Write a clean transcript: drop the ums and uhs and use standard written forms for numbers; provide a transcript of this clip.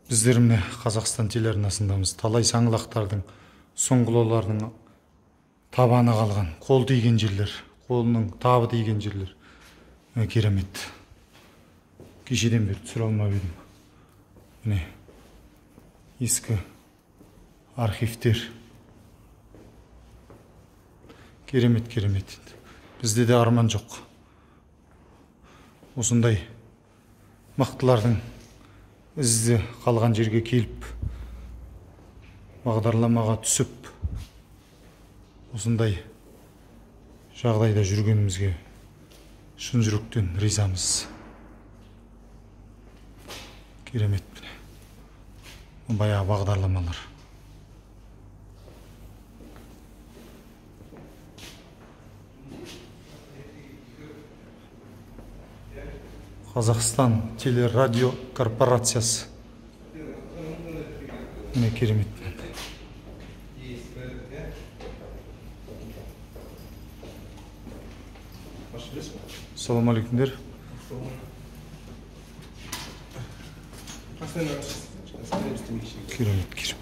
Біздер міне Қазақстан телеарнасындамыз. Талай саңлақтардың, сұңғылалардың табаны қалған, қол тиген жерлер, қолының табы тиген жерлер. Керемет. Кешеден бері түсіре алмап едім. Міне ескі архивтер. Керемет. Бізде де арман жоқ. Осындай мақтылардың ізі қалған жерге келіп, бағдарламаға түсіп, осындай жағдайда жүргенімізге шын жүректен ризамыз. Керемет. Баяғы бағдарламалар. Қазақстан телерадио корпорациясы. Міне керемет. Салам алейкумдер. Керемет.